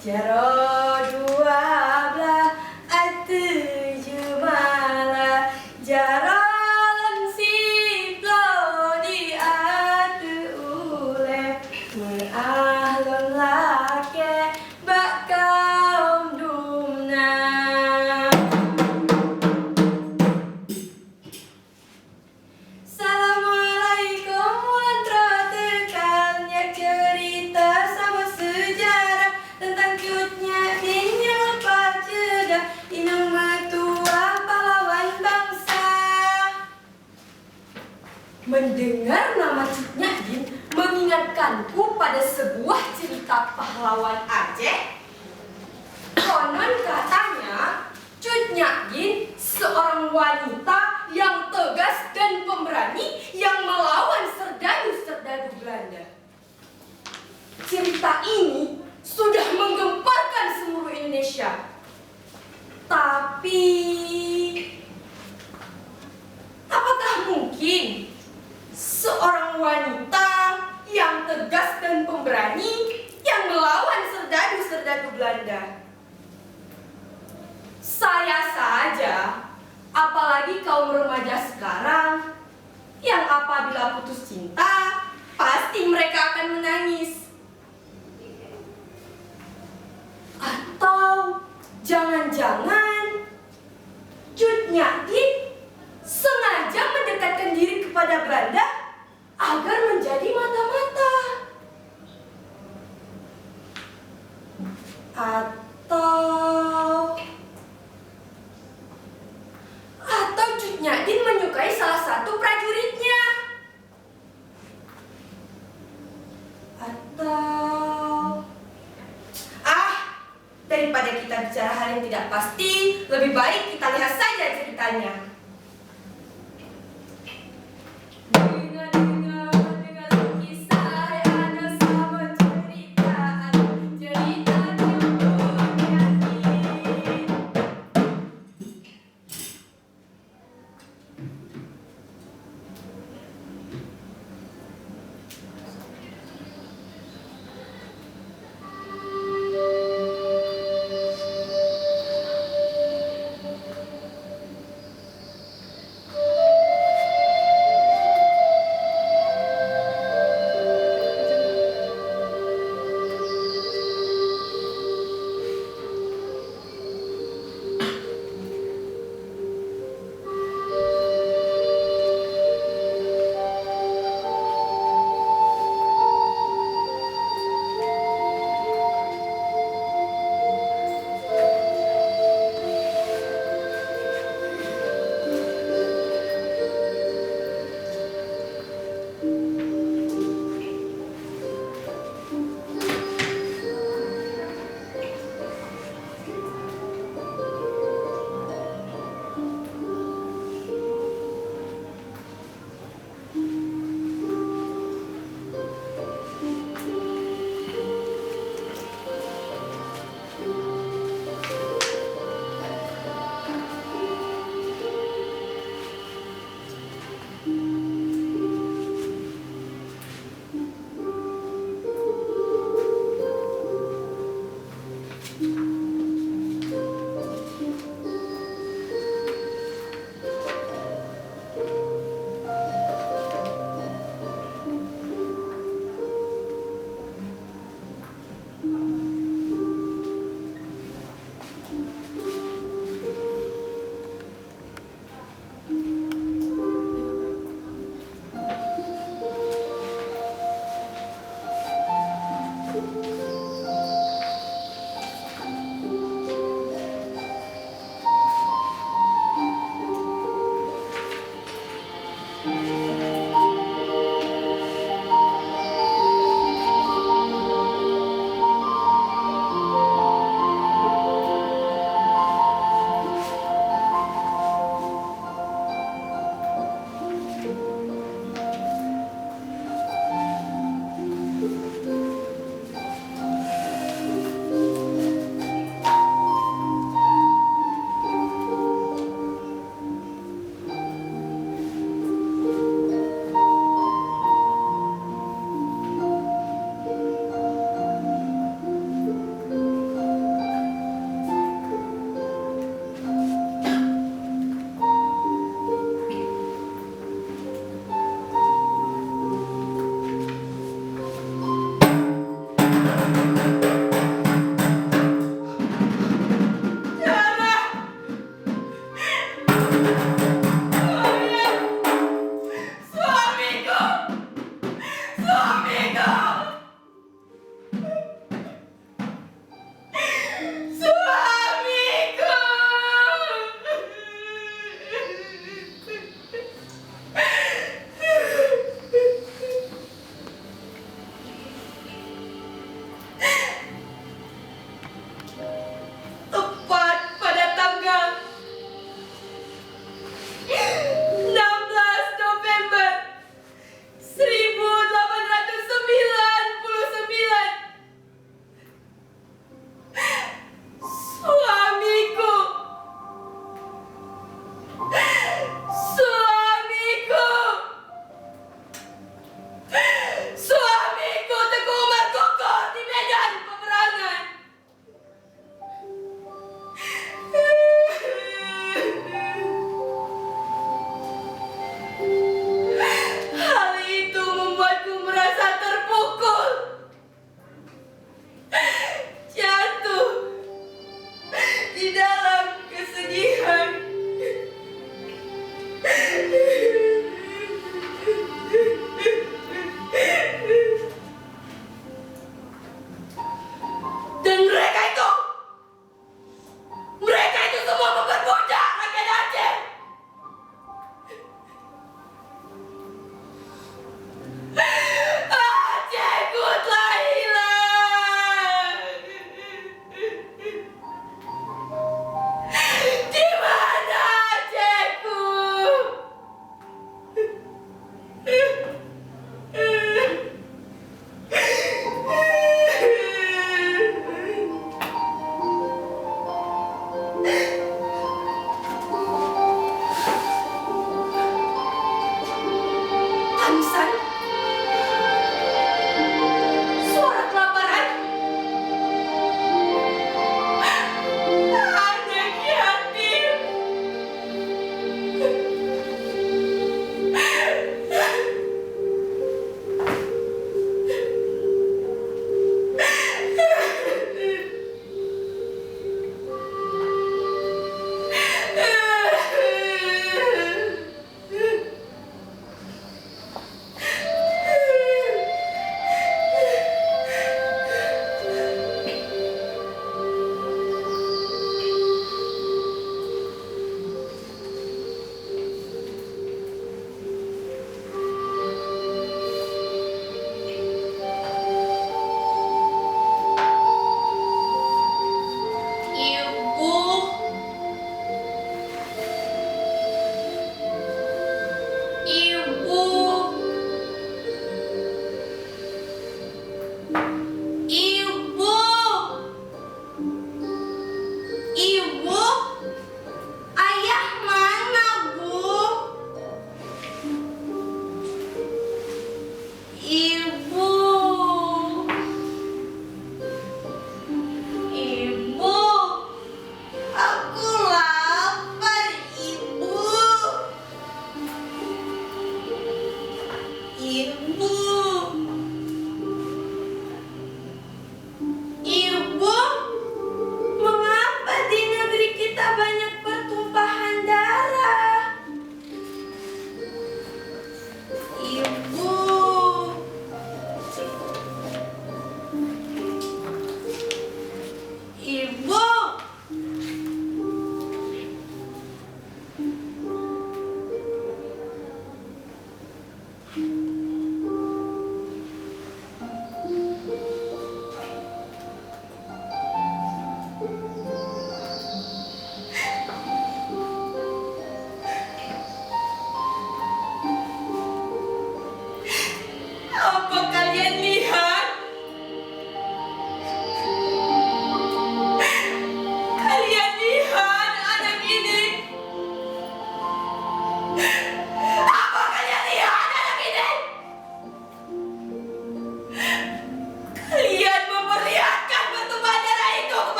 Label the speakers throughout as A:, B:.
A: Jaro dua belah tujuh malah jaro siplo di atu ule mengahlon lake bak kaum dumna. Assalamualaikum wulan tekan ya cerita sama sejarah tentang cutnya Din yang lepas jeda inung metua pahlawan bangsa. Mendengar nama Cut Nyak Dien mengingatkanku pada sebuah cerita pahlawan Aceh. Konon katanya Cut Nyak Dien seorang wanita yang tegas dan pemberani yang melawan serdadu-serdadu Belanda. Cerita ini sudah menggemparkan seluruh Indonesia. Tapi apakah mungkin seorang wanita yang tegas dan pemberani yang melawan serdadu-serdadu Belanda? Saya saja, apalagi kaum remaja sekarang, yang apabila putus cinta, pasti mereka akan menangis. Atau jangan-jangan Cut Nyak Dien sengaja mendekatkan diri kepada Belanda agar menjadi mata-mata. Atau Cut Nyak Dien menyukai salah satu prajuritnya. Daripada kita bicara hal yang tidak pasti, lebih baik kita lihat saja ceritanya. Dengan kisah ada sama cerita Cut Nyak Dien.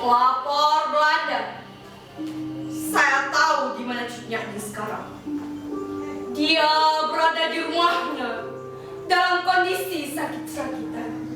A: Pelapor Belanda. Saya tahu di mana Cut Nyak Dien sekarang. Dia berada di rumahnya dalam kondisi sakit-sakitan.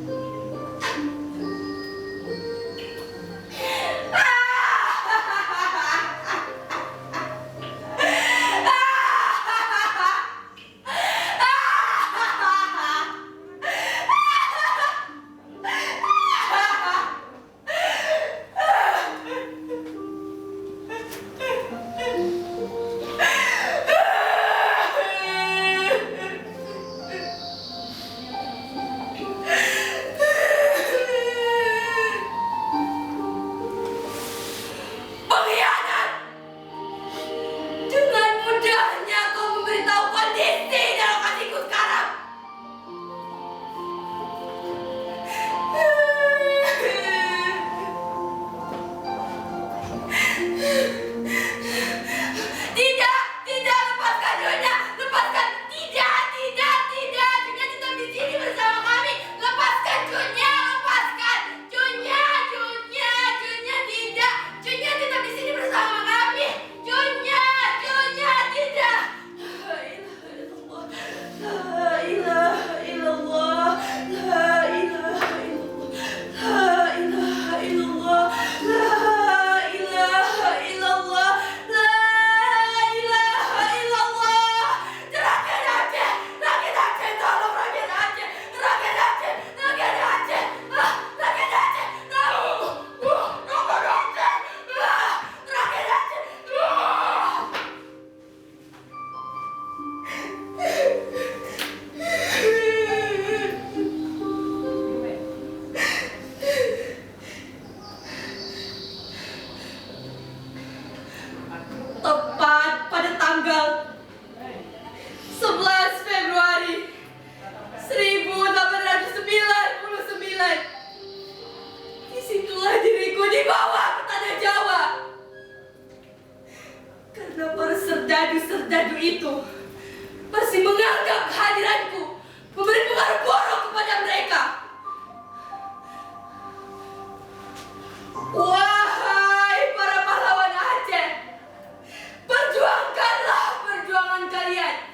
A: Tepat pada tanggal 11 Februari 1899, disitulah diriku dibawa ke tanah Jawa. Karena para serdadu-serdadu itu masih menganggap kehadiranku memberi pengaruh buruk kepada mereka. Wahai para pahlawan Aceh, perjuangkanlah perjuangan kalian.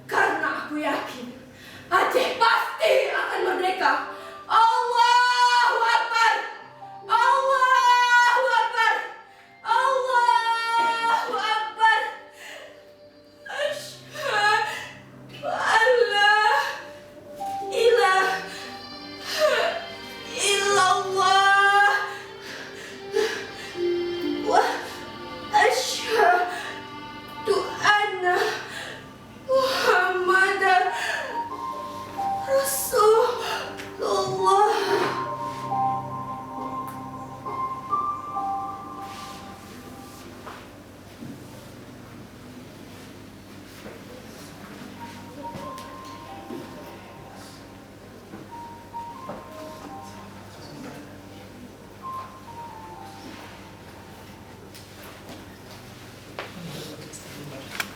A: Karena aku yakin Aceh